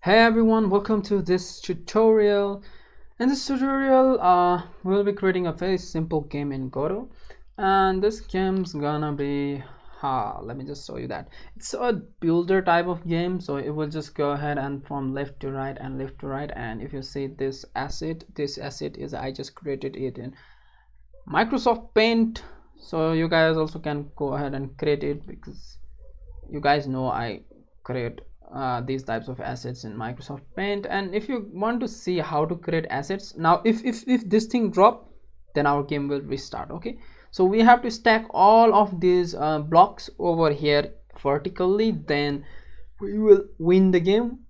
Hey everyone, welcome to this tutorial. In this tutorial, we'll be creating a very simple game in Godot, and this game's gonna be, let me just show you that. It's a builder type of game, so it will just go ahead and from left to right and left to right. And if you see this asset is I just created it in Microsoft Paint, so you guys also can go ahead and create it because you guys know I create these types of assets in Microsoft Paint. And if you want to see how to create assets, now if this thing drop, then our game will restart. Okay, so we have to stack all of these blocks over here vertically, then we will win the game.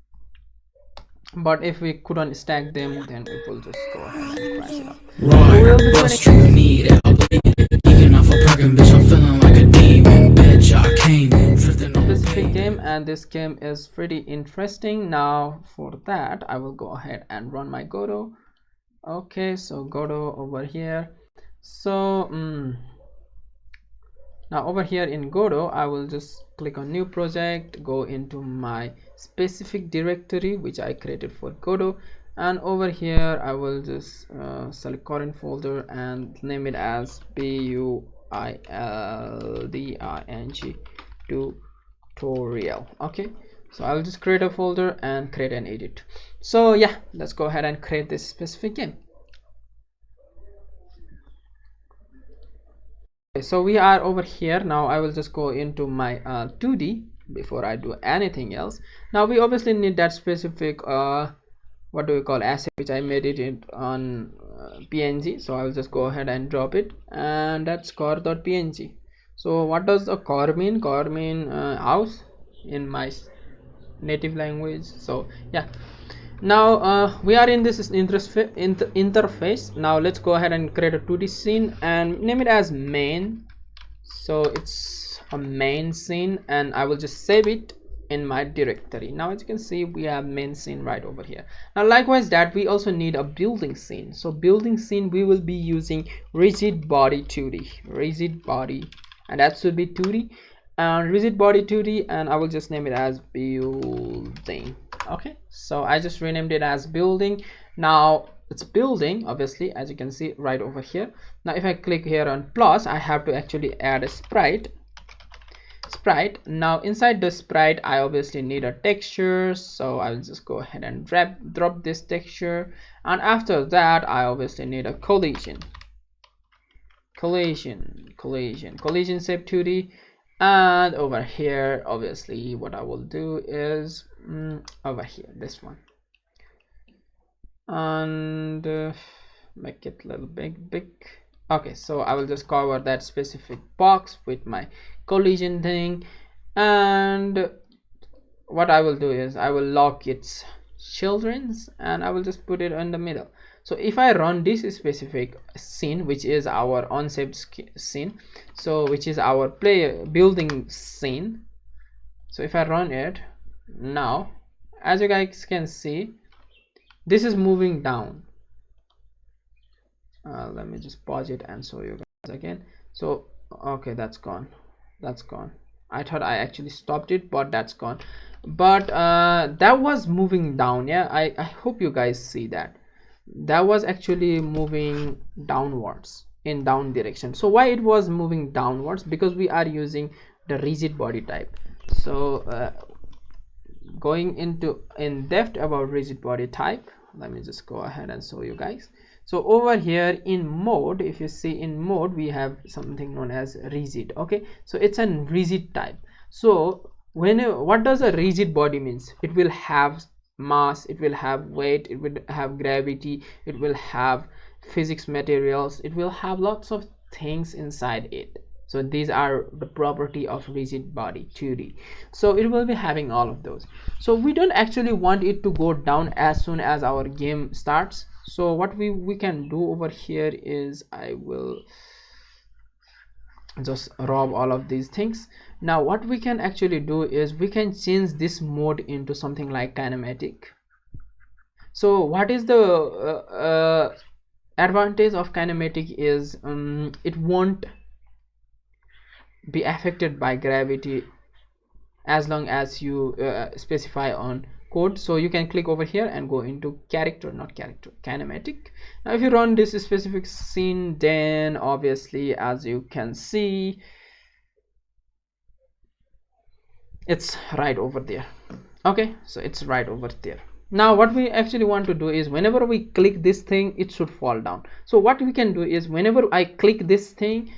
But if we couldn't stack them, then it will just go ahead and crash it up. Right, So we'll bust you need it, I'll bleed it. Geeking off a perkin', bitch, I'm feeling like a demon. Bitch, I came in, drifting on specific game, and this game is pretty interesting. Now for that I will go ahead and run my Godot. Okay, so Godot over here. So now over here in Godot I will just click on new project, go into my specific directory which I created for Godot, and over here I will just select current folder and name it as building tutorial. Okay, so I'll just create a folder and create an edit. So yeah, let's go ahead and create this specific game. Okay, so we are over here now. I will just go into my 2D before I do anything else. Now we obviously need that specific what do we call asset, which I made it in on PNG. So I will just go ahead and drop it, and that's core.png. So what does a core mean? Core mean house in my native language. So yeah, now we are in this interface. Now let's go ahead and create a 2D scene and name it as main. So it's a main scene, and I will just save it in my directory. Now as you can see, we have main scene right over here. Now likewise that we also need a building scene. So building scene, we will be using rigid body 2D, rigid body, and that should be 2D, and rigid body 2D, and I will just name it as building. Okay, so I just renamed it as building. Now it's building, obviously, as you can see right over here. Now if I click here on plus, I have to actually add a sprite. Now inside the sprite I obviously need a texture, so I'll just go ahead and drop this texture, and after that I obviously need a collision shape 2D. And over here obviously what I will do is over here this one, and make it a little big. Okay, so I will just cover that specific box with my collision thing, and what I will do is I will lock its children's, and I will just put it in the middle. So if I run this specific scene, which is our unsaved scene, so which is our player building scene, so if I run it now, as you guys can see, this is moving down. Let me just pause it and show you guys again. So okay, that's gone. I thought I actually stopped it, but that's gone. But that was moving down. Yeah, I hope you guys see that was actually moving downwards in down direction. So why it was moving downwards? Because we are using the rigid body type. So going into in depth about rigid body type, let me just go ahead and show you guys. So over here in mode, if you see in mode, we have something known as rigid. Okay, so it's a rigid type. So when what does a rigid body means? It will have mass, it will have weight, it will have gravity, it will have physics materials, it will have lots of things inside it. So these are the property of rigid body 2D. So it will be having all of those. So we don't actually want it to go down as soon as our game starts. So what we can do over here is I will just rob all of these things. Now what we can actually do is we can change this mode into something like kinematic. So what is the advantage of kinematic is it won't be affected by gravity as long as you specify on code. So you can click over here and go into character, not character, kinematic. Now if you run this specific scene, then obviously as you can see, it's right over there. Okay, so it's right over there. Now what we actually want to do is whenever we click this thing, it should fall down. So what we can do is whenever I click this thing,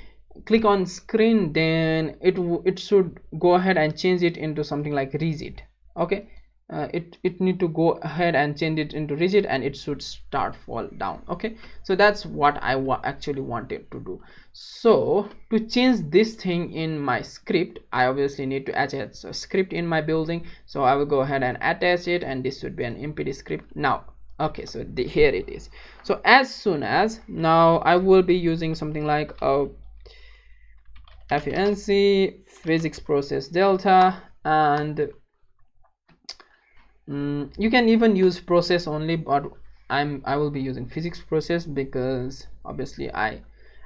click on screen, then it should go ahead and change it into something like rigid. Okay, it need to go ahead and change it into rigid, and it should start fall down. Okay, so that's what I actually wanted to do. So to change this thing in my script, I obviously need to attach a script in my building. So I will go ahead and attach it, and this should be an empty script now. Okay, so here it is. So as soon as now I will be using something like a FENC physics process delta, and you can even use process only, but I will be using physics process because obviously I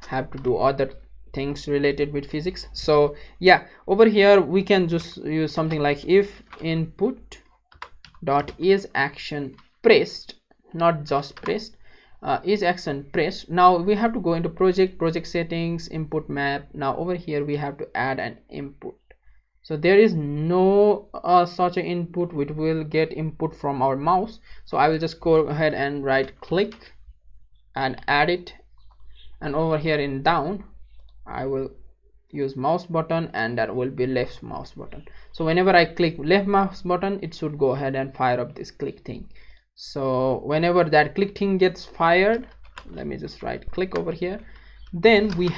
have to do other things related with physics. So yeah, over here we can just use something like if input dot is action pressed, not just pressed, is action pressed. Now we have to go into project settings, input map. Now over here we have to add an input. So there is no such an input which will get input from our mouse. So I will just go ahead and right click and add it, and over here in down I will use mouse button, and that will be left mouse button. So whenever I click left mouse button, it should go ahead and fire up this click thing. So whenever that click thing gets fired, let me just right click over here, then we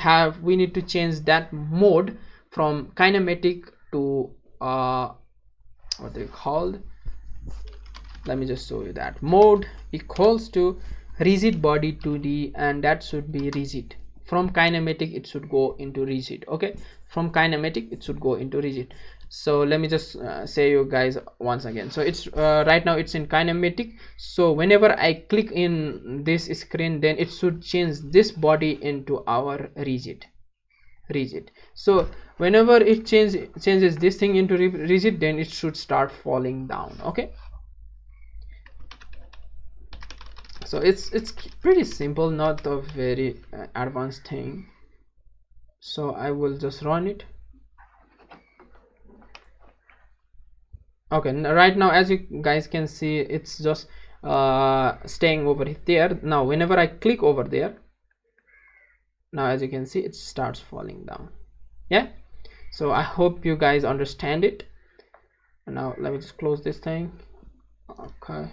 need to change that mode from kinematic to what they called, let me just show you that. Mode equals to rigid body 2D, and that should be rigid. From kinematic it should go into rigid. Okay, from kinematic it should go into rigid. So let me just say you guys once again. So it's right now it's in kinematic. So whenever I click in this screen, then it should change this body into our rigid. So whenever it changes this thing into rigid, then it should start falling down. Okay, so it's pretty simple, not a very advanced thing. So I will just run it. Okay, right now as you guys can see, it's just staying over there. Now whenever I click over there, now as you can see, it starts falling down. Yeah, so I hope you guys understand it. Now let me just close this thing. Okay,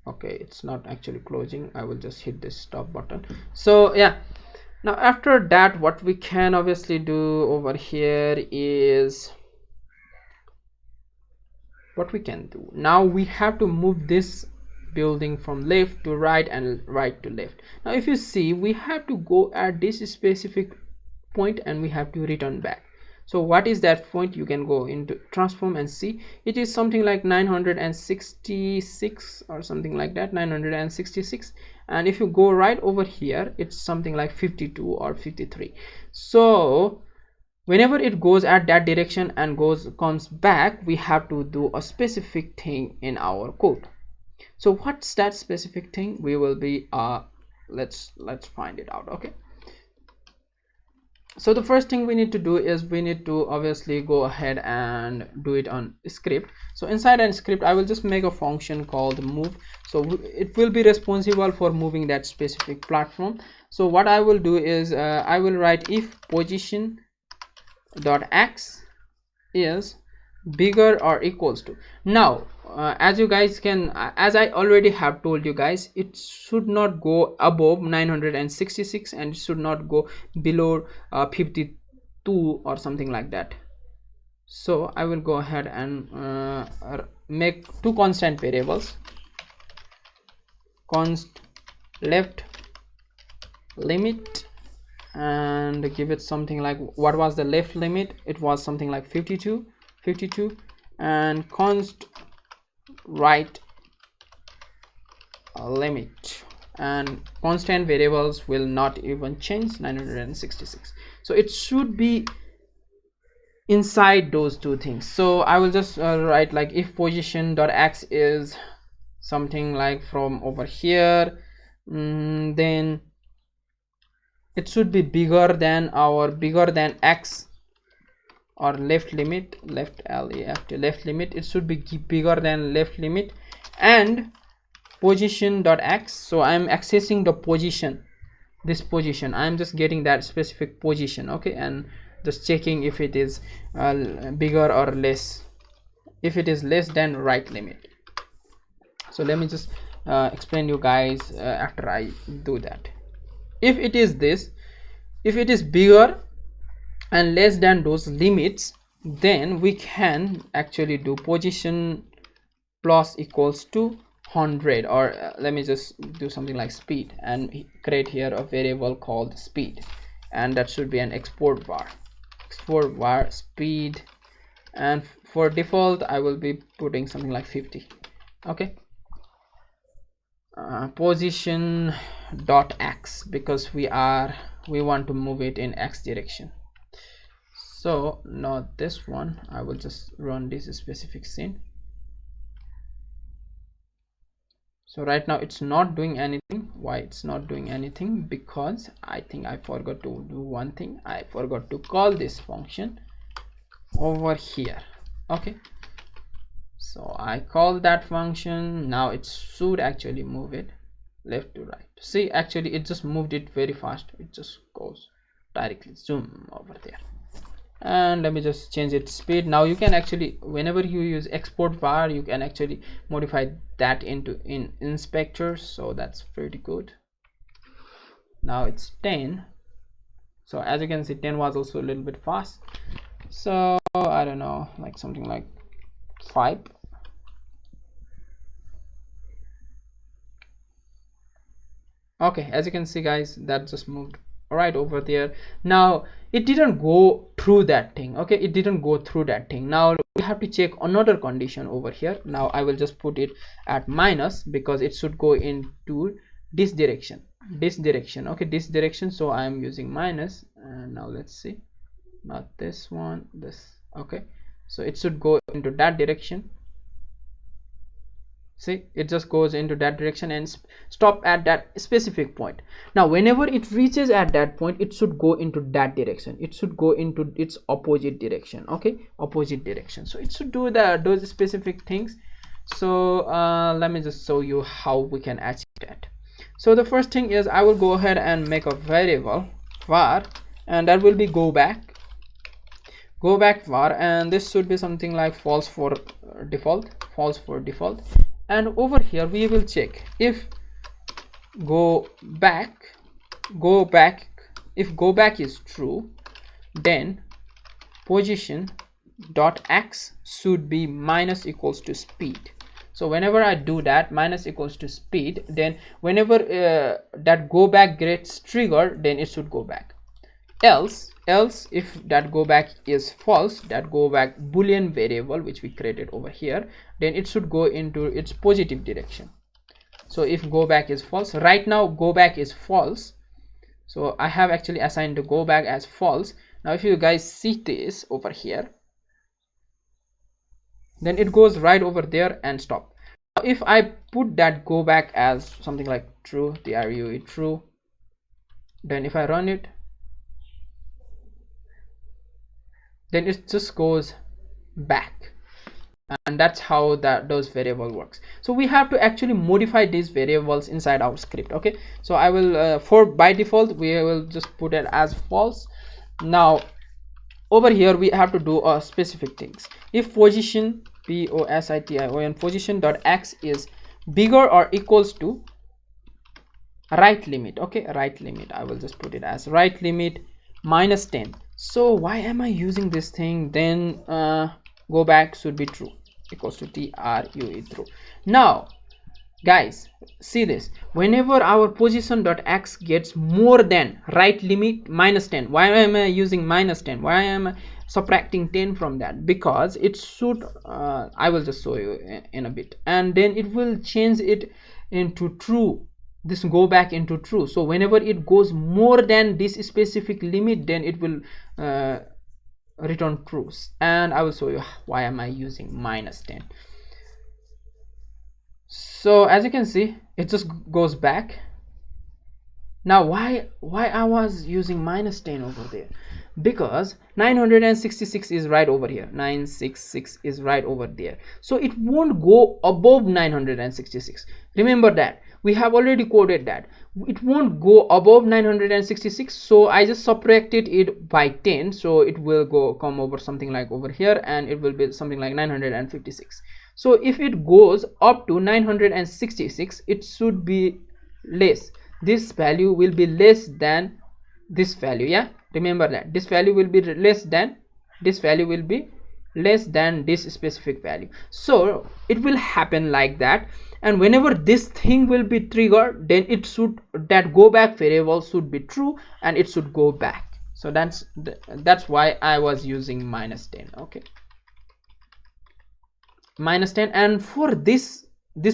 okay, it's not actually closing. I will just hit this stop button. So yeah, now after that what we can obviously do over here is what we can do. Now we have to move this building from left to right and right to left. Now if you see, we have to go at this specific point and we have to return back. So what is that point? You can go into transform and see. It is something like 966 or something like that, 966. And if you go right over here, it's something like 52 or 53. So whenever it goes at that direction and comes back, we have to do a specific thing in our code. So what's that specific thing? We will be let's find it out. Okay, so the first thing we need to do is we need to obviously go ahead and do it on script. So inside a script I will just make a function called move. So it will be responsible for moving that specific platform. So what I will do is I will write if position dot x is bigger or equals to. Now as you guys can as I already have told you guys, it should not go above 966 and it should not go below 52 or something like that. So I will go ahead and make two constant variables, const left limit, and give it something like, what was the left limit? It was something like 52, and const right limit, and constant variables will not even change, 966. So it should be inside those two things. So I will just write like if position dot x is something like from over here, then it should be bigger than x, or left limit, left limit, it should be bigger than left limit, and position dot x. So I am accessing the position, this position, I am just getting that specific position, okay, and just checking if it is bigger or less. If it is less, then right limit. So let me just explain you guys after I do that. If it is this, if it is bigger and less than those limits, then we can actually do position plus equals to 100, or let me just do something like speed and create here a variable called speed, and that should be an export var speed, and for default I will be putting something like 50. Okay, position dot x, because we want to move it in x direction. So not this one, I will just run this specific scene. So right now it's not doing anything. Why it's not doing anything? Because I think I forgot to do one thing. I forgot to call this function over here. Okay, so I call that function. Now it should actually move it left to right. See, actually it just moved it very fast. It just goes directly zoom over there. And let me just change its speed. Now you can actually, whenever you use export var, you can actually modify that into inspector, so that's pretty good. Now it's 10. So as you can see, 10 was also a little bit fast, so I don't know, like something like 5. Okay, as you can see guys, that just moved right over there. Now it didn't go through that thing. Okay, it didn't go through that thing. Now we have to check another condition over here. Now I will just put it at minus, because it should go into this direction, okay, this direction. So I am using minus, and now let's see, not this one, this. Okay, so it should go into that direction. See, it just goes into that direction and stop at that specific point. Now whenever it reaches at that point, it should go into that direction, it should go into its opposite direction. Okay, opposite direction. So it should do those specific things. So let me just show you how we can achieve that. So the first thing is, I will go ahead and make a variable var, and that will be go back var, and this should be something like false for default. And over here we will check if go back if go back is true, then position dot x should be minus equals to speed. So whenever I do that, minus equals to speed, then whenever that go back gets triggered, then it should go back. Else if that go back is false, that go back boolean variable which we created over here, then it should go into its positive direction. So if go back is false, right now go back is false, so I have actually assigned the go back as false. Now if you guys see this over here, then it goes right over there and stop. Now if I put that go back as something like true, true, then if I run it, then it just goes back, and that's how those variable works. So we have to actually modify these variables inside our script. Okay, so I will for by default we will just put it as false. Now over here we have to do specific things. If position position dot x is bigger or equals to right limit, okay, right limit, I will just put it as right limit minus 10. So why am I using this thing? Then go back should be true, equals to true. Now guys, see this, whenever our position dot x gets more than right limit minus 10, why am I using minus 10? Why am I subtracting 10 from that? Because it should I will just show you in a bit, and then it will change it into true, this go back into true. So whenever it goes more than this specific limit, then it will return true, and I will show you why am I using -10. So as you can see, it just goes back. Now why I was using -10 over there, because 966 is right over here, 966 is right over there, so it won't go above 966. Remember that we have already coded that it won't go above 966, so I just subtracted it by 10, so it will come over something like over here, and it will be something like 956. So if it goes up to 966, it should be less, this value will be less than this value. Yeah, remember that this value will be less than this value will be less than this specific value. So it will happen like that, and whenever this thing will be triggered, then it should, that go back variable should be true, and it should go back. So that's why I was using -10. Okay, -10, and for this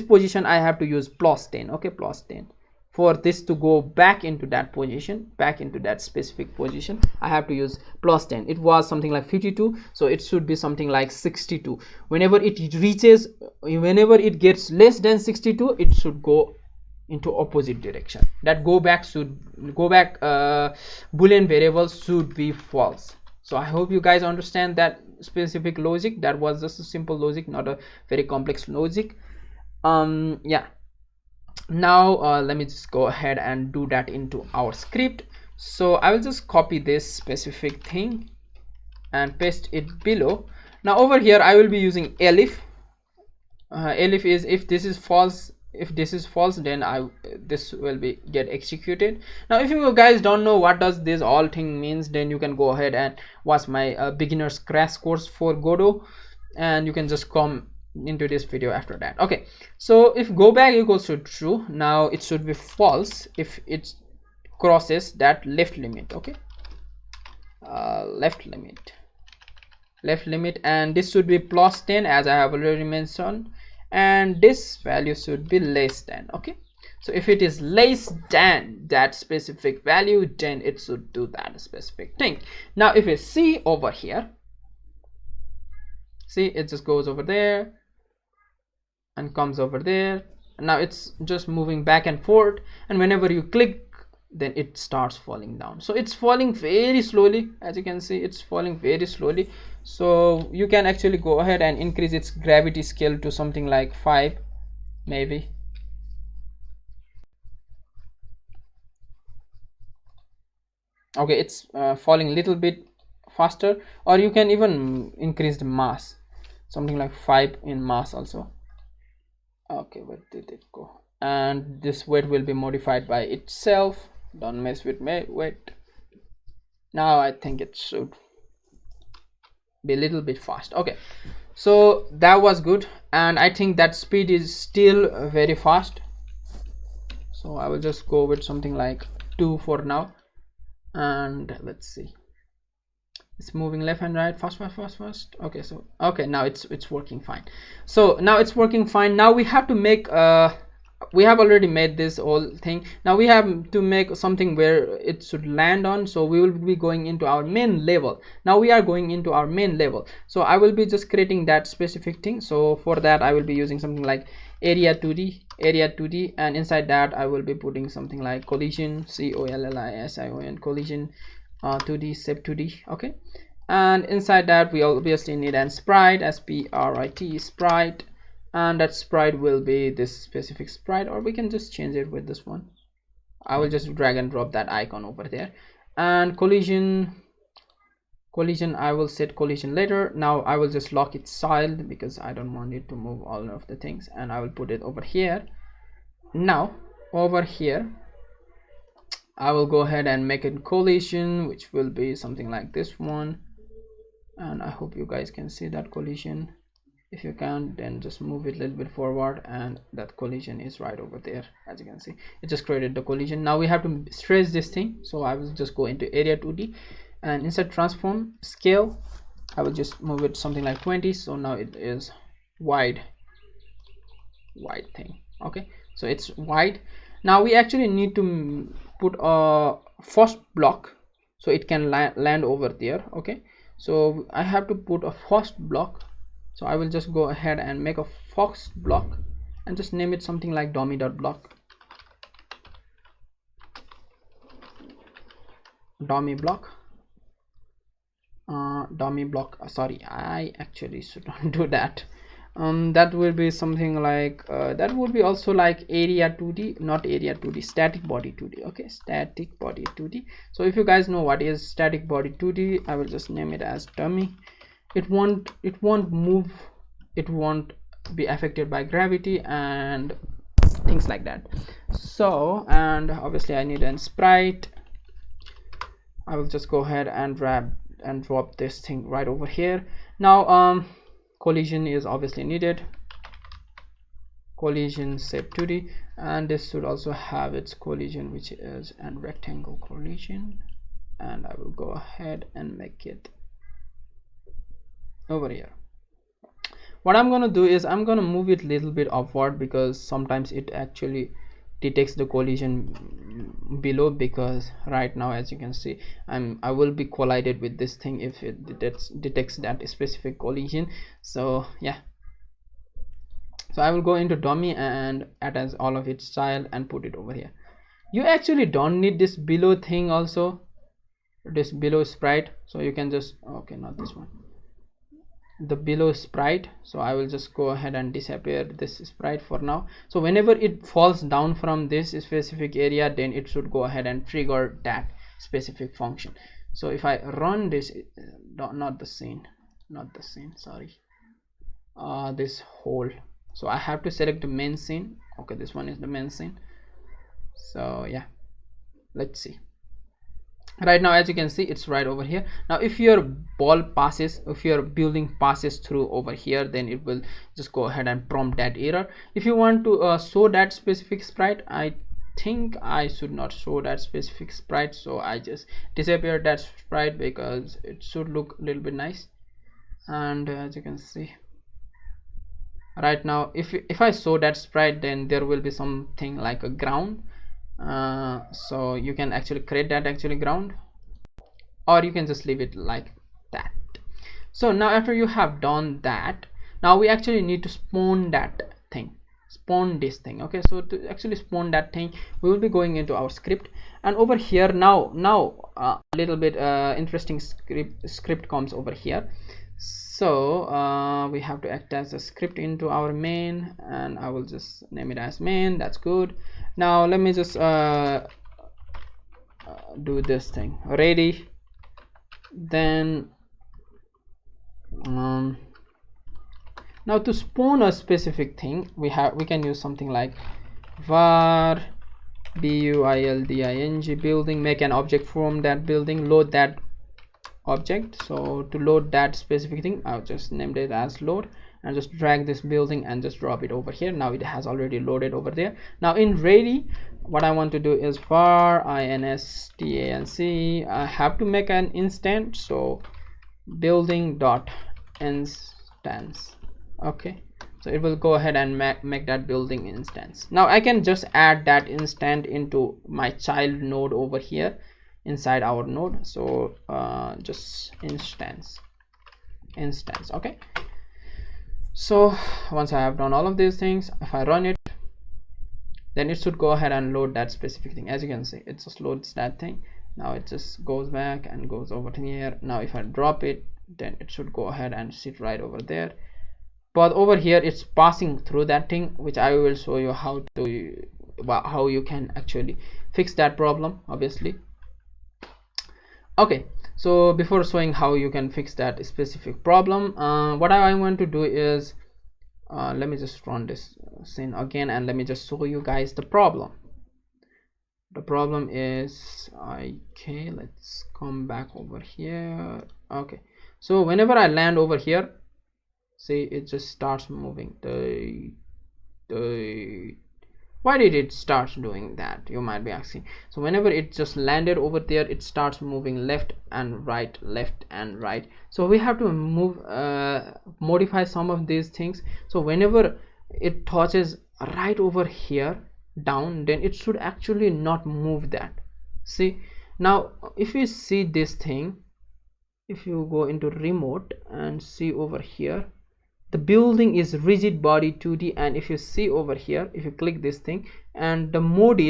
position I have to use +10. Okay, +10. For this to go back into that position, back into that specific position, I have to use +10. It was something like 52, so it should be something like 62. Whenever it reaches, whenever it gets less than 62, it should go into opposite direction. That go back boolean variable should be false. So I hope you guys understand that specific logic. That was just a simple logic, not a very complex logic. Yeah, now let me just go ahead and do that into our script. So I will just copy this specific thing and paste it below. Now over here I will be using elif. Elif is if this is false, then this will be get executed. Now if you guys don't know what does this all thing means, then you can go ahead and watch my beginner's crash course for Godot, and you can just come into this video after that. Okay, so if go back equals to true, now it should be false if it crosses that left limit. Okay, left limit, and this should be +10 as I have already mentioned, and this value should be less than. Okay, so if it is less than that specific value, then it should do that specific thing. Now if you see over here, see, it just goes over there and comes over there. Now it's just moving back and forth, and whenever you click, then it starts falling down. So it's falling very slowly, as you can see, it's falling very slowly. So you can actually go ahead and increase its gravity scale to something like 5 maybe. Okay, it's falling a little bit faster, or you can even increase the mass, something like 5 in mass also. Okay, where did it go? And this weight will be modified by itself, don't mess with my weight. Now I think it should be a little bit fast. Okay, so that was good, and I think that speed is still very fast, so I will just go with something like 2 for now. And let's see, it's moving left and right, fast. Okay, so okay, now it's working fine. So now it's working fine. Now we have to make we have already made this whole thing. Now we have to make something where it should land on, so we will be going into our main level. Now we are going into our main level, so I will be just creating that specific thing. So for that I will be using something like area 2d, and inside that I will be putting something like collision, collision, collision 2d, sep 2d. Okay, and inside that we obviously need an sprite, sprite, sprite, and that sprite will be this specific sprite, or we can just change it with this one. I will just drag and drop that icon over there. And collision, I will set collision later. Now I will just lock its child because I don't want it to move all of the things, and I will put it over here. Now over here I will go ahead and make it collision, which will be something like this one, and I hope you guys can see that collision. If you can, then just move it a little bit forward, and that collision is right over there. As you can see, it just created the collision. Now we have to stretch this thing, so I will just go into area 2d, and inside transform scale I will just move it something like 20, so now it is wide thing. Okay, so it's wide. Now we actually need to put a first block so it can land over there. Okay, So I have to put a first block. So I will just go ahead and make a first block and just name it something like dummy.block, dummy block, dummy block. Sorry, I actually should not do that. That will be something like that would be also like area 2D, not area 2D, static body 2D. Okay, static body 2D. So if you guys know what is static body 2D, I will just name it as dummy. It won't move, it won't be affected by gravity and things like that. So, and obviously I need a sprite. I will just go ahead and drop this thing right over here. Now collision is obviously needed, collision shape 2D, and this should also have its collision, which is a rectangle collision, and I will go ahead and make it over here. What I'm gonna do is I'm gonna move it a little bit upward, because sometimes it actually detects the collision below, because right now, as you can see, I will be collided with this thing if it detects that specific collision. So yeah, so I will go into dummy and attach all of its style and put it over here. You actually don't need this below thing also, this below sprite, so you can just, okay, not this one, the below sprite. So I will just go ahead and disappear this sprite for now. So whenever it falls down from this specific area, then it should go ahead and trigger that specific function. So if I run this, not the scene, sorry, this whole, so I have to select the main scene. Okay, this one is the main scene. So yeah, let's see. Right now, as you can see, it's right over here. Now if your ball passes, if your building passes through over here, then it will just go ahead and prompt that error. If you want to show that specific sprite, I think I should not show that specific sprite, so I just disappear that sprite because it should look a little bit nice. And as you can see right now, if I show that sprite, then there will be something like a ground. So you can actually create that ground, or you can just leave it like that. So now after you have done that, now we actually need to spawn that thing, spawn this thing. Okay, so to actually spawn that thing, we will be going into our script, and over here now a little bit interesting script comes over here. So we have to attach a script into our main, and I will just name it as main. That's good. Now let me just do this thing ready. Then now to spawn a specific thing, we can use something like var building building, make an object from that building, load that object. So to load that specific thing, I'll just name it as load, and just drag this building and just drop it over here. Now it has already loaded over there. Now in ready, what I want to do is var instance, I have to make an instance, so building dot instance. Okay, so it will go ahead and make that building instance. Now I can just add that instance into my child node over here inside our node. So just instance. Okay, so once I have done all of these things, if I run it, then it should go ahead and load that specific thing. As you can see, it just loads that thing. Now it just goes back and goes over here. Now if I drop it, then it should go ahead and sit right over there. But over here it's passing through that thing, which I will show you how you can actually fix that problem, obviously. Okay, so before showing how you can fix that specific problem, what I want to do is let me just run this scene again, and let me just show you guys the problem. The problem is, okay, let's come back over here. Okay, so whenever I land over here, see, it just starts moving. Why did it start doing that, you might be asking. So whenever it just landed over there, it starts moving left and right, left and right. So we have to move modify some of these things. So whenever it touches right over here down, then it should actually not move that. See, now if you see this thing, if you go into remote and see over here, the building is rigid body 2D, and if you see over here, if you click this thing, and the mode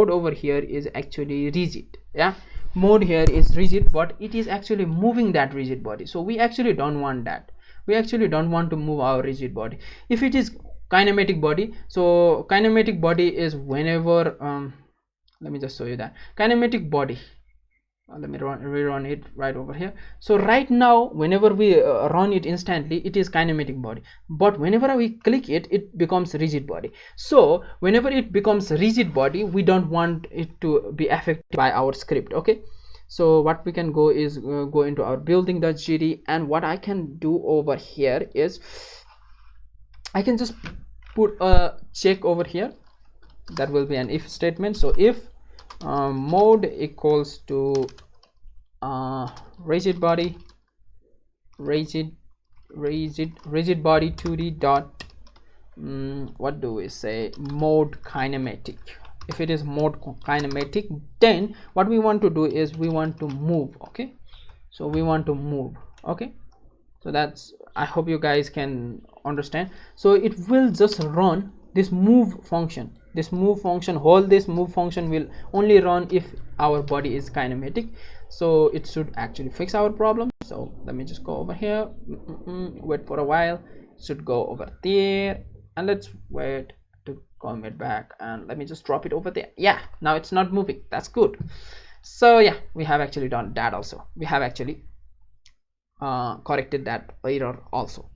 over here is actually rigid. Yeah, mode here is rigid, but it is actually moving that rigid body. So we actually don't want that. We actually don't want to move our rigid body. If it is kinematic body, so kinematic body is whenever let me just show you that kinematic body. Let me rerun it right over here. So right now, whenever we run it instantly, it is kinematic body, but whenever we click it, it becomes rigid body. So whenever it becomes rigid body, we don't want it to be affected by our script. Okay, so what we can go is go into our building.gd, and what I can do over here is I can just put a check over here. That will be an if statement. So if mode equals to rigid body 2D dot what do we say, mode kinematic. If it is mode kinematic, then what we want to do is we want to move. Okay, so we want to move. Okay, so that's, I hope you guys can understand. So it will just run this move function. This move function will only run if our body is kinematic. So it should actually fix our problem. So let me just go over here, wait for a while. It should go over there, and let's wait to come it back, and let me just drop it over there. Yeah, now it's not moving. That's good. So yeah, we have actually done that. Also we have actually corrected that error also.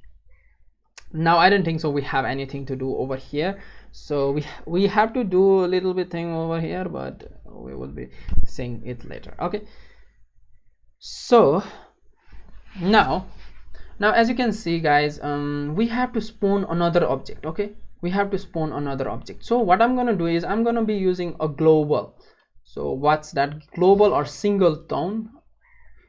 Now I don't think so we have anything to do over here, so we have to do a little bit thing over here, but we will be seeing it later. Okay, so now as you can see, guys, we have to spawn another object. Okay, we have to spawn another object. So what I'm gonna do is I'm gonna be using a global. So what's that? Global or singleton.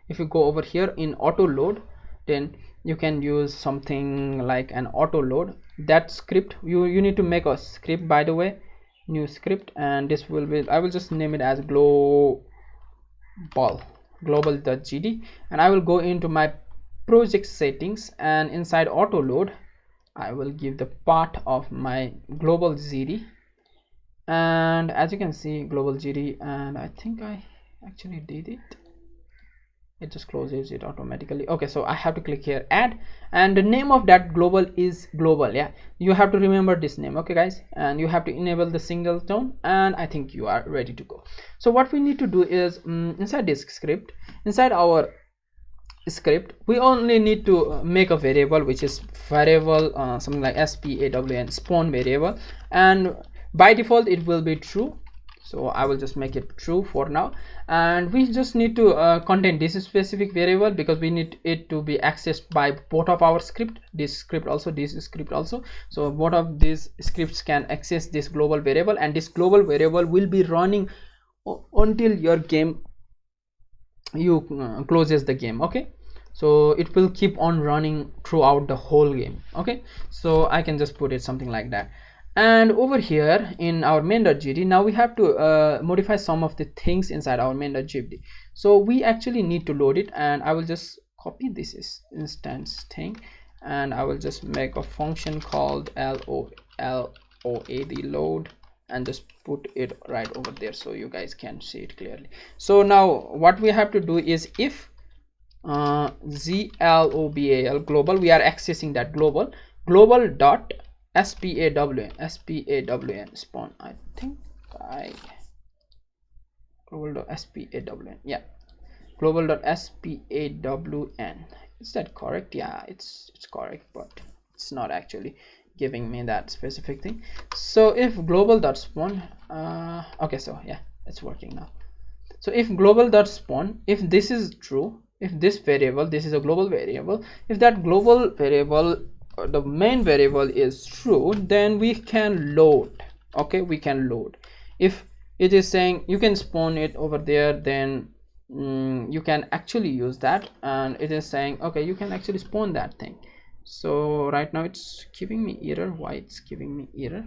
If you go over here in auto load, then you can use something like an auto load. That script, you need to make a script, by the way, new script, and this will be, I will just name it as global.gd, and I will go into my project settings, and inside auto load I will give the part of my global gd, and as you can see global gd, and I think I actually did it. It just closes it automatically. Okay, so I have to click here add, and the name of that global is global. Yeah, you have to remember this name. Okay guys, and you have to enable the singleton, and I think you are ready to go. So what we need to do is inside this script, inside our script, we only need to make a variable, which is variable something like spawn spawn variable, and by default it will be true. So I will just make it true for now, and we just need to contain this specific variable, because we need it to be accessed by both of our script, this script also, this script also. So both of these scripts can access this global variable, and this global variable will be running until your game closes the game. Okay, so it will keep on running throughout the whole game. Okay, so I can just put it something like that. And over here in our main.gd, now we have to modify some of the things inside our main.gd. So we actually need to load it, and I will just copy this instance thing, and I will just make a function called load, and just put it right over there so you guys can see it clearly. So now what we have to do is if global global, we are accessing that global dot spawn, I think global.spawn, yeah, global.spawn, is that correct? Yeah, it's correct, but it's not actually giving me that specific thing. So if global.spawn, okay, so yeah, it's working now. So if global.spawn, if this is true, if this variable, this is a global variable, if that global variable, the main variable is true, then we can load. Okay, we can load. If it is saying you can spawn it over there, then you can actually use that, and it is saying okay, you can actually spawn that thing. So right now it's giving me error. Why it's giving me error?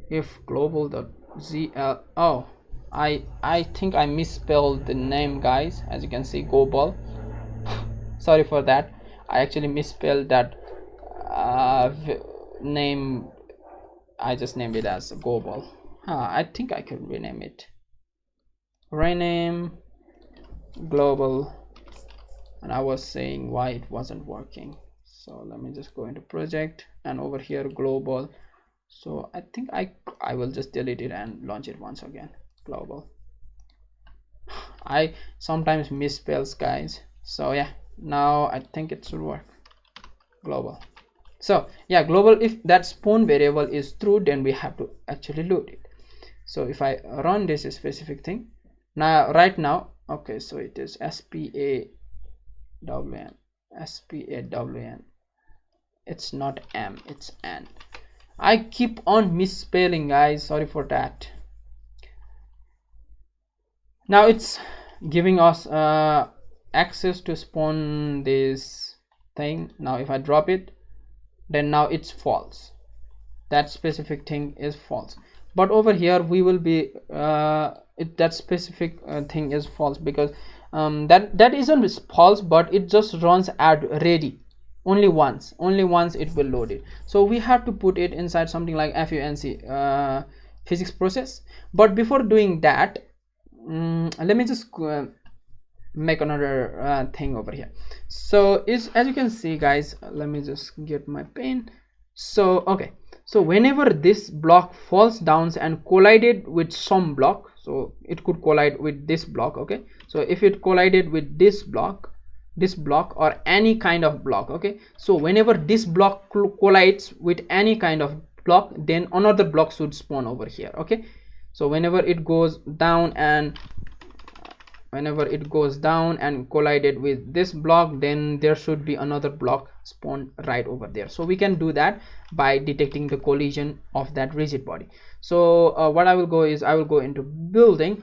If global.zl, oh, I think I misspelled the name, guys. As you can see, go ball. Sorry for that. I actually misspelled that name. I just named it as go ball. I think I could rename it. Rename global. And I was saying why it wasn't working. So let me just go into project and over here global. So I think I will just delete it and launch it once again. Global. I sometimes misspells, guys. So yeah, now I think it should work. Global. So yeah, global, if that spawn variable is true, then we have to actually load it. So if I run this specific thing now, right now, okay, so it is spawn, spawn. It's not m, it's n. I keep on misspelling, guys, sorry for that. Now it's giving us access to spawn this thing. Now if I drop it, then now it's false. That specific thing is false. But over here we will be that specific thing is false, because that isn't false, but it just runs add ready only once it will load it. So we have to put it inside something like func physics process. But before doing that, let me just make another thing over here. So is, as you can see, guys, let me just get my pen. So okay, so whenever this block falls down and collided with some block, so it could collide with this block, okay, so if it collided with this block or any kind of block, okay, so whenever this block collides with any kind of block, then another block should spawn over here, okay. So whenever it goes down and collided with this block, then there should be another block spawned right over there. So we can do that by detecting the collision of that rigid body. So what I will go is, I will go into building,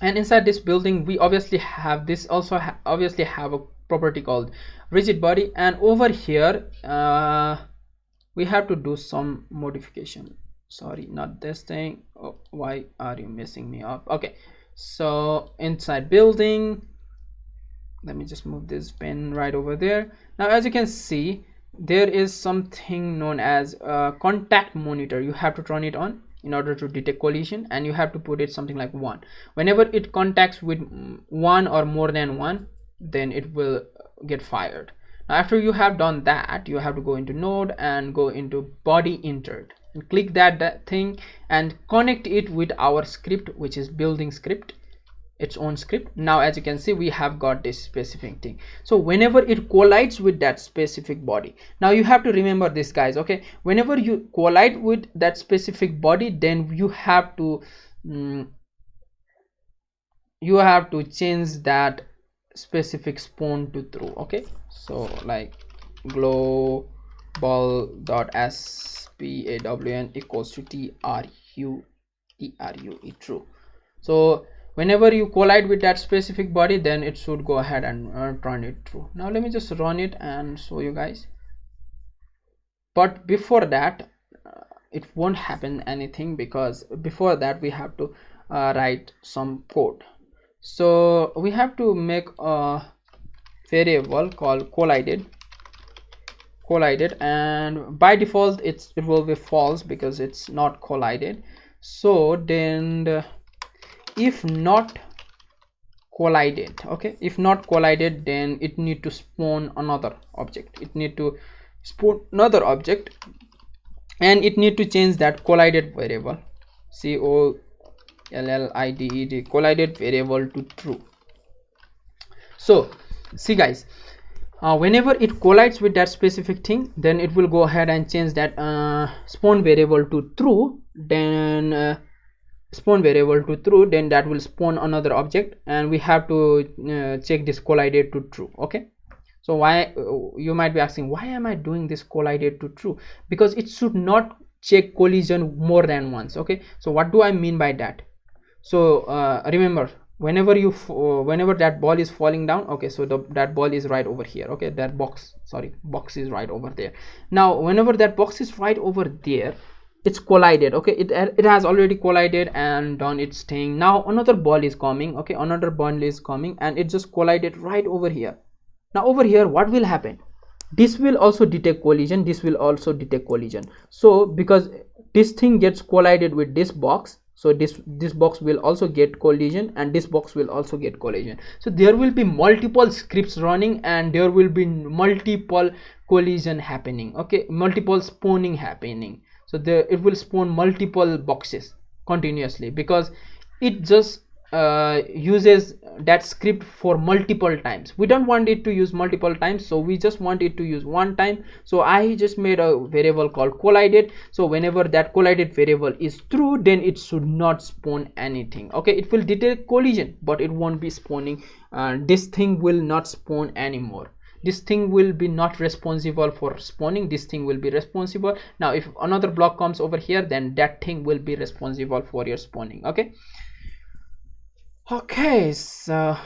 and inside this building we obviously have this also obviously have a property called rigid body, and over here we have to do some modification. Sorry, not this thing. Oh, why are you messing me up? Okay, so inside building, let me just move this pen right over there. Now as you can see, there is something known as contact monitor. You have to turn it on in order to detect collision, and you have to put it something like 1. Whenever it contacts with 1 or more than 1, then it will get fired. Now after you have done that, you have to go into node and go into body entered, and click that thing and connect it with our script, which is building script, its own script. Now as you can see, we have got this specific thing. So whenever it collides with that specific body, now you have to remember this, guys, okay, whenever you collide with that specific body, then you have to change that specific spawn to true, okay. So like global.spawn equals to true true. So whenever you collide with that specific body, then it should go ahead and turn it true. Now let me just run it and show you guys. But before that, it won't happen anything, because before that we have to write some code. So we have to make a variable called collided, and by default it will be false because it's not collided. So then if not collided, okay, if not collided, then it need to spawn another object, and it need to change that collided variable, collided collided variable to true. So see, guys, whenever it collides with that specific thing, then it will go ahead and change that spawn variable to true, then that will spawn another object, and we have to check this collided to true, okay. So why, you might be asking, why am I doing this collided to true? Because it should not check collision more than once, okay. So what do I mean by that? So remember, whenever that ball is falling down, okay, so that ball is right over here, okay, that box is right over there. Now whenever that box is right over there, it's collided. Okay, it has already collided and done its thing. Now another ball is coming. Okay, another ball is coming and it just collided right over here. Now over here what will happen, this will also detect collision, this will also detect collision. So because this thing gets collided with this box, so this box will also get collision and this box will also get collision. So there will be multiple scripts running and there will be multiple collision happening. Okay, multiple spawning happening. So there it will spawn multiple boxes continuously because it just uses that script for multiple times. We don't want it to use multiple times, so we just want it to use one time. So I just made a variable called collided. So whenever that collided variable is true, then it should not spawn anything. Okay, it will detect collision but it won't be spawning. This thing will not spawn anymore. This thing will be not responsible for spawning, this thing will be responsible. Now if another block comes over here, then that thing will be responsible for your spawning. Okay, okay, so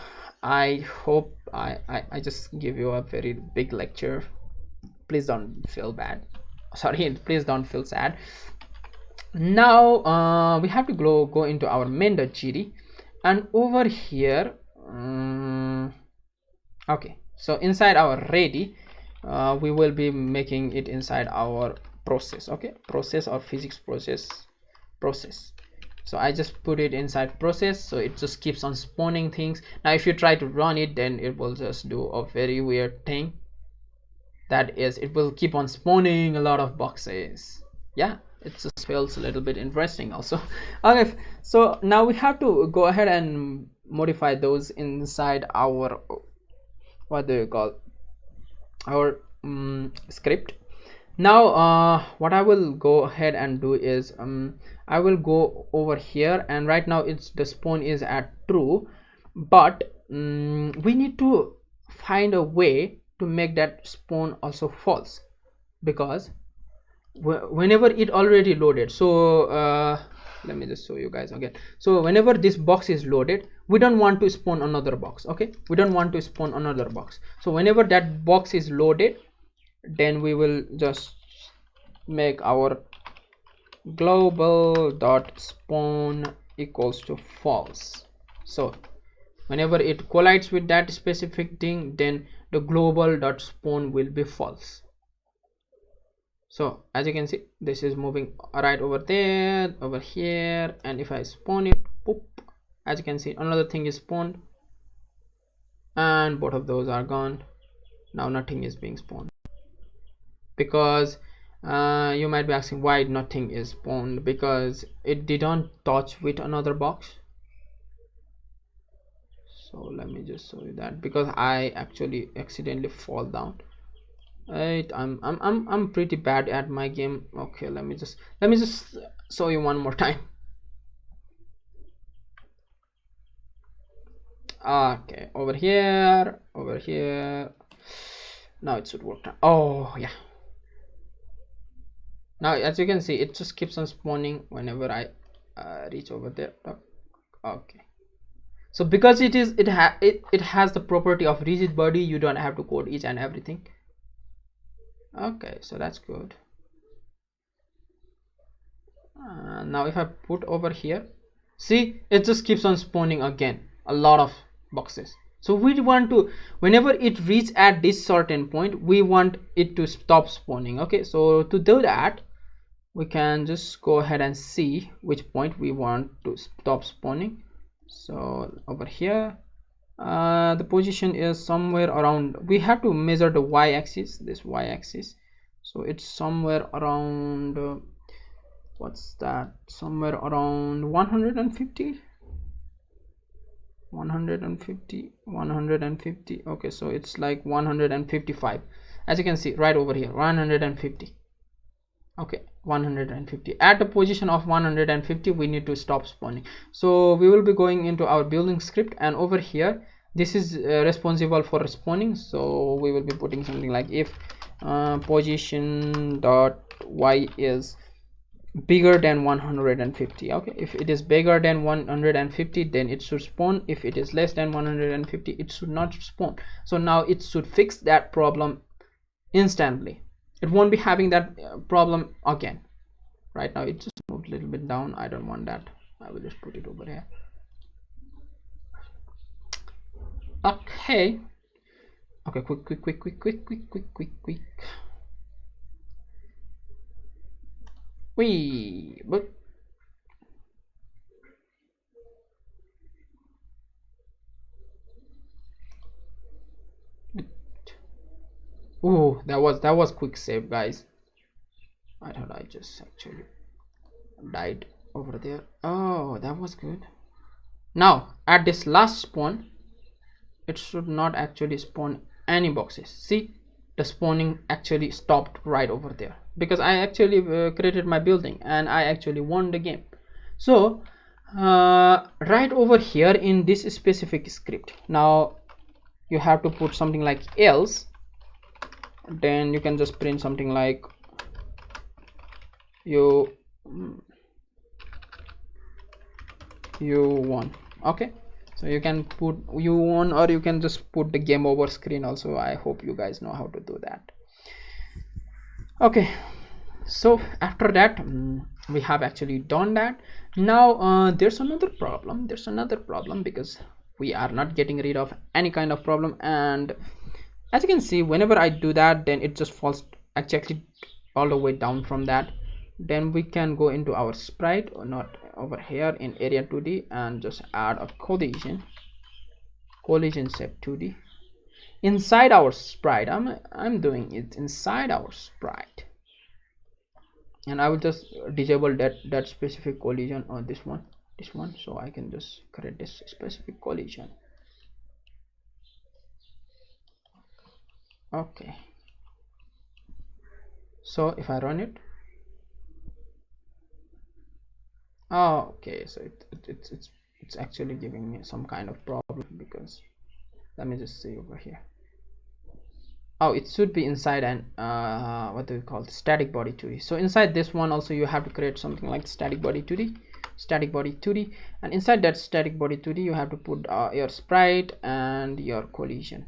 I hope I just give you a very big lecture. Please don't feel bad, sorry, please don't feel sad. Now we have to go into our main.gd and over here okay, so inside our ready we will be making it inside our process. Okay, process or physics process. So I just put it inside process, so it just keeps on spawning things. Now if you try to run it, then it will just do a very weird thing, that is it will keep on spawning a lot of boxes. Yeah, it just feels a little bit interesting also. Okay, so now we have to go ahead and modify those inside our, what do you call, our script. Now what I will go ahead and do is I will go over here and right now it's the spawn is at true, but we need to find a way to make that spawn also false, because whenever it already loaded, so let me just show you guys again. So whenever this box is loaded, we don't want to spawn another box. Okay, we don't want to spawn another box. So whenever that box is loaded, then we will just make our global dot spawn equals to false. So whenever it collides with that specific thing, then the global dot spawn will be false. So as you can see, this is moving right over there, over here, and if I spawn it, boop, as you can see another thing is spawned and both of those are gone. Now nothing is being spawned, because you might be asking why nothing is spawned, because it didn't touch with another box. So let me just show you that, because I actually accidentally fall down. Right, I'm pretty bad at my game. Okay, let me just show you one more time. Okay, over here, now it should work now. Oh yeah, now as you can see it just keeps on spawning whenever I reach over there. Okay, so because it has the property of rigid body, you don't have to code each and everything. Okay, so that's good. Now if I put over here, see it just keeps on spawning again a lot of boxes. So we want to, whenever it reach at this certain point, we want it to stop spawning. Okay, so to do that, we can just go ahead and see which point we want to stop spawning. So over here the position is somewhere around, we have to measure the y-axis, this y-axis, so it's somewhere around what's that, somewhere around 150. Okay, so it's like 155, as you can see right over here, 150. Okay, 150. At the position of 150 we need to stop spawning. So we will be going into our building script, and over here this is responsible for spawning. So we will be putting something like if position dot y is bigger than 150. Okay, if it is bigger than 150, then it should spawn. If it is less than 150, it should not spawn. So now it should fix that problem instantly. It won't be having that problem again. Right now it just moved a little bit down. I don't want that. I will just put it over here. Okay, quick. Wee, but oh, that was quick save, guys. I thought I just actually died over there. Oh, that was good. Now at this last spawn, it should not actually spawn any boxes. See, the spawning actually stopped right over there because I actually created my building and I actually won the game. So right over here in this specific script, now you have to put something like else, then you can just print something like you won. Okay, so you can put you won, or you can just put the game over screen also. I hope you guys know how to do that. Okay, so after that we have actually done that. Now there's another problem because we are not getting rid of any kind of problem, and as you can see, whenever I do that, then it just falls exactly all the way down from that. Then we can go into our sprite, or not, over here in area 2D, and just add a collision shape 2D inside our sprite. I'm doing it inside our sprite, and I will just disable that specific collision, or this one, so I can just create this specific collision. Okay, so if I run it, oh, okay, so it's actually giving me some kind of problem, because let me just see over here. Oh, it should be inside an what do we call static body 2D. So inside this one also you have to create something like static body 2D, and inside that static body 2D you have to put your sprite and your collision.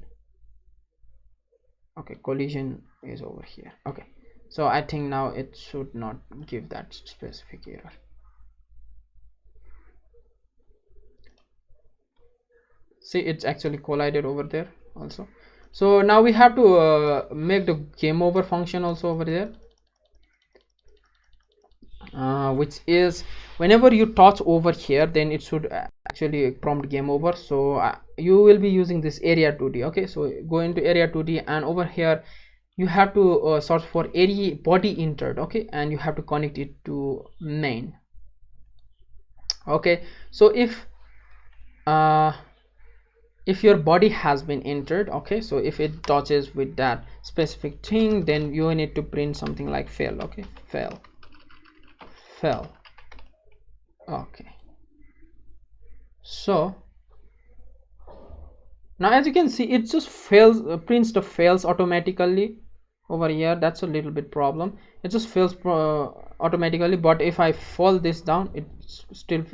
Okay, collision is over here. Okay, so I think now it should not give that specific error. See, it's actually collided over there also. So now we have to make the game over function also over there, which is whenever you touch over here, then it should actually prompt game over. So you will be using this area 2D. Okay, so go into area 2D, and over here you have to search for area body entered. Okay, and you have to connect it to main. Okay, so if your body has been entered, okay, so if it touches with that specific thing, then you need to print something like fail. Okay, fail. Okay, so now as you can see, it just fails, prints the fails automatically over here. That's a little bit problem. It just fails automatically, but if I fall this down, it's still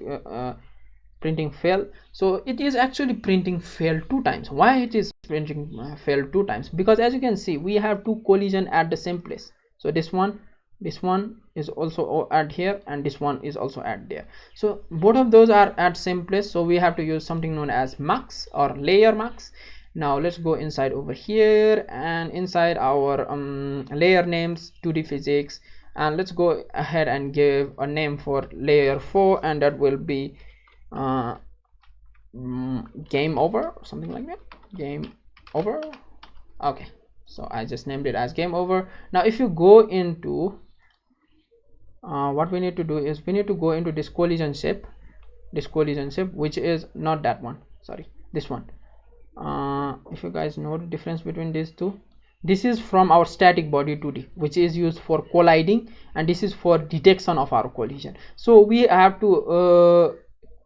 printing fail. So it is actually printing fail 2 times. Why it is printing fail 2 times? Because as you can see, we have 2 collision at the same place. So this one is also at here, and this one is also at there. So both of those are at same place, so we have to use something known as max or layer max. Now let's go inside over here, and inside our layer names 2D physics, and let's go ahead and give a name for layer 4, and that will be game over, or something like that. Game over. Okay, so I just named it as game over. Now if you go into what we need to do is we need to go into this collision shape, which is not that one, sorry, this one. If you guys know the difference between these two, this is from our static body 2D, which is used for colliding, and this is for detection of our collision. So we have to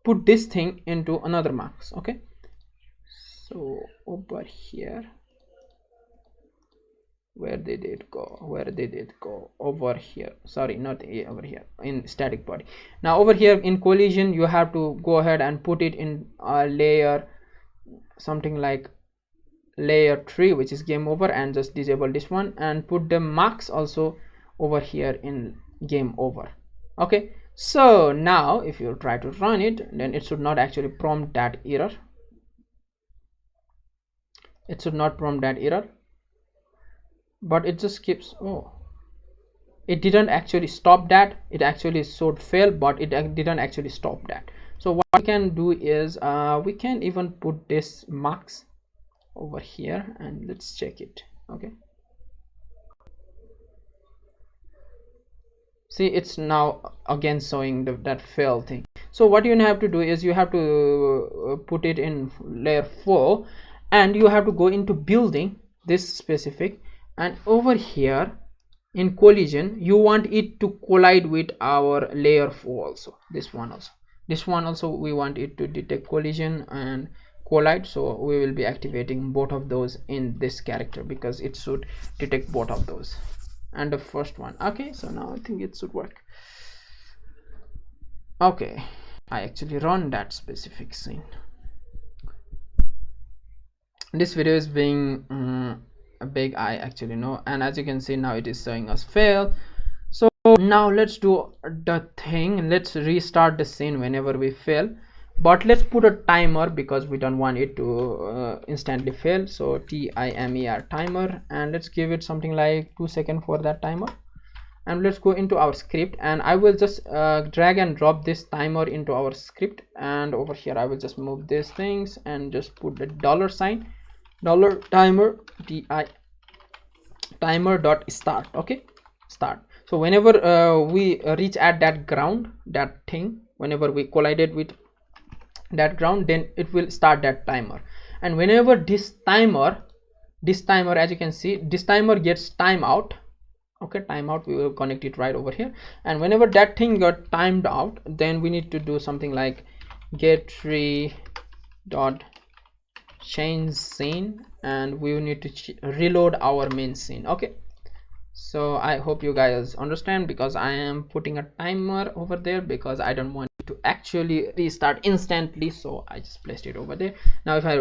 put this thing into another max. Okay, so over here, where did it go? Over here, sorry, not over here, in static body. Now over here in collision, you have to go ahead and put it in a layer, something like layer 3, which is game over, and just disable this one, and put the max also over here in game over. Okay, so now if you try to run it, then it should not actually prompt that error. It should not prompt that error, but it just keeps, oh, it didn't actually stop that. It actually showed fail, but it didn't actually stop that. So what we can do is we can even put this marks over here and let's check it. Okay, see, it's now again showing that fail thing. So what you have to do is you have to put it in layer 4 and you have to go into building this specific, and over here in collision you want it to collide with our layer 4 also. This one also we want it to detect collision and collide, so we will be activating both of those in this character because it should detect both of those. And the first one, okay, so now I think it should work. Okay, I actually run that specific scene. This video is being big, I actually know, and as you can see now it is showing us fail. So now let's do the thing, let's restart the scene whenever we fail, but let's put a timer because we don't want it to instantly fail. So timer timer, and let's give it something like 2 seconds for that timer. And let's go into our script, and I will just drag and drop this timer into our script, and over here I will just move these things and just put the $sign $timer timer dot start. Okay, start. So whenever we reach at that ground, that thing, whenever we collided with that ground, then it will start that timer. And whenever this timer, as you can see, this timer gets timeout. Okay, timeout, we will connect it right over here, and whenever that thing got timed out, then we need to do something like get tree dot change scene, and we will need to reload our main scene. Okay, so I hope you guys understand, because I am putting a timer over there because I don't want it to actually restart instantly, so I just placed it over there. Now if I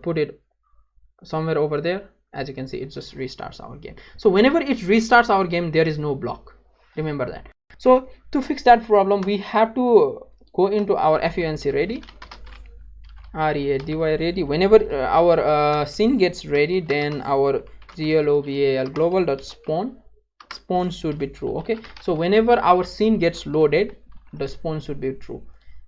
put it somewhere over there, as you can see, it just restarts our game. So whenever it restarts our game, there is no block, remember that. So to fix that problem, we have to go into our func ready, ready. Whenever our scene gets ready, then our global dot spawn should be true. Okay, so whenever our scene gets loaded, the spawn should be true.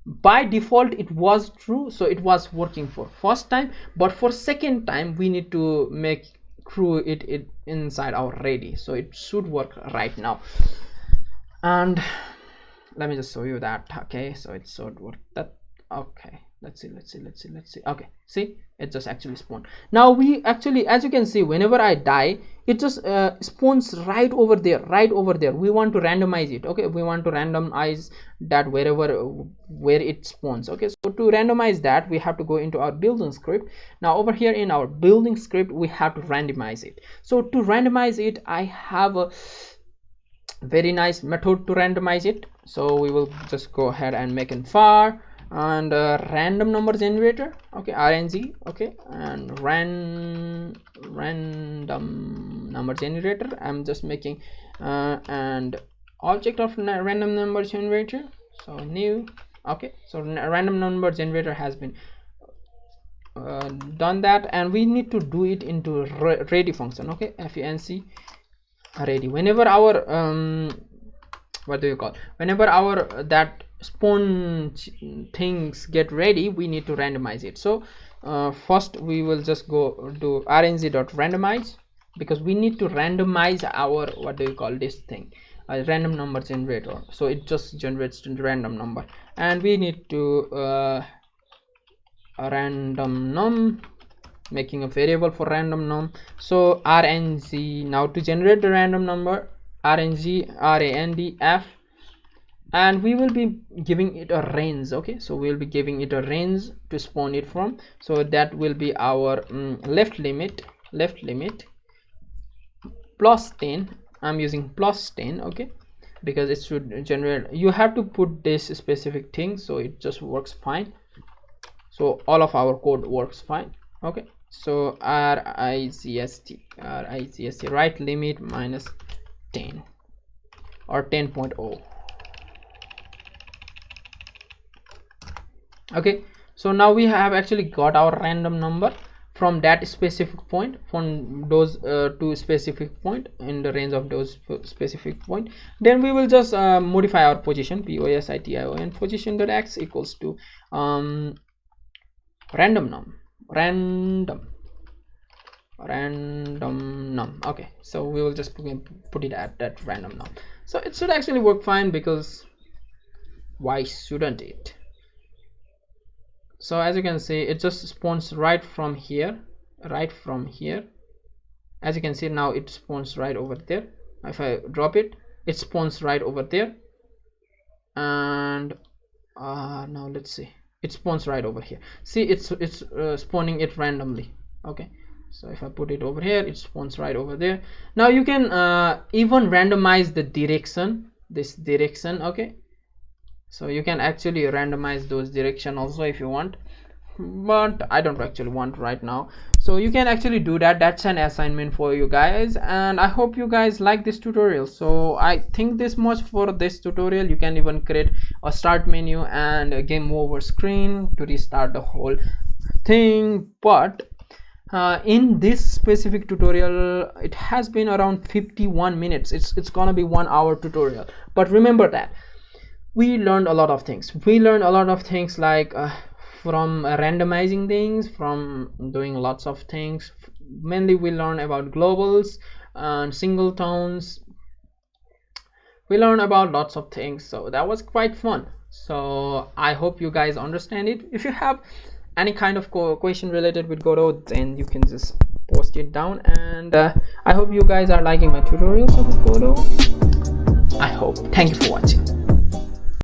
By default it was true, so it was working for first time, but for second time we need to make true it inside our ready, so it should work right now. And let me just show you that. Okay, so it should work that. Okay, let's see. Okay, see, it just actually spawned. Now we actually, as you can see, whenever I die, it just spawns right over there. We want to randomize it. Okay, we want to randomize that where it spawns. Okay, so to randomize that, we have to go into our building script. Now over here in our building script, we have to randomize it. So to randomize it, I have a very nice method to randomize it. So we will just go ahead and make an var and random number generator. Okay, rng. Okay, and random number generator, I'm just making and object of random number generator, so new. Okay, so random number generator has been done that, and we need to do it into ready function. Okay, func ready. Whenever our whenever our that spawn things get ready, we need to randomize it. So first we will just go do rng.randomize, because we need to randomize our this thing, a random number generator, so it just generates the random number, and we need to random num, making a variable for random num. So rng, now to generate the random number, rng randf, and we will be giving it a range. Okay, so we'll be giving it a range to spawn it from, so that will be our left limit plus 10. I'm using plus 10. Okay, because it should generate, you have to put this specific thing, so it just works fine, so all of our code works fine. Okay, so rict right limit minus 10 or 10.0. Okay, so now we have actually got our random number from that specific point, from those two specific point, in the range of those specific point. Then we will just modify our position, position position dot x equals to random num. Okay, so we will just put it at that random num. So it should actually work fine, because why shouldn't it? So as you can see, it just spawns right from here. As you can see, now it spawns right over there. If I drop it, it spawns right over there. And now let's see, it spawns right over here. See, it's spawning it randomly. Okay, so if I put it over here, it spawns right over there. Now you can even randomize the direction, this direction. Okay, so you can actually randomize those direction also if you want, but I don't actually want right now. So you can actually do that. That's an assignment for you guys, and I hope you guys like this tutorial. So I think this much for this tutorial. You can even create a start menu and a game over screen to restart the whole thing. But in this specific tutorial, it has been around 51 minutes. It's gonna be 1 hour tutorial, but remember that we learned a lot of things. Like from randomizing things, from doing lots of things. Mainly we learn about globals and singletons. We learn about lots of things, so that was quite fun. So I hope you guys understand it. If you have any kind of question related with Godot, then you can just post it down. And I hope you guys are liking my tutorials of Godot. I hope. Thank you for watching.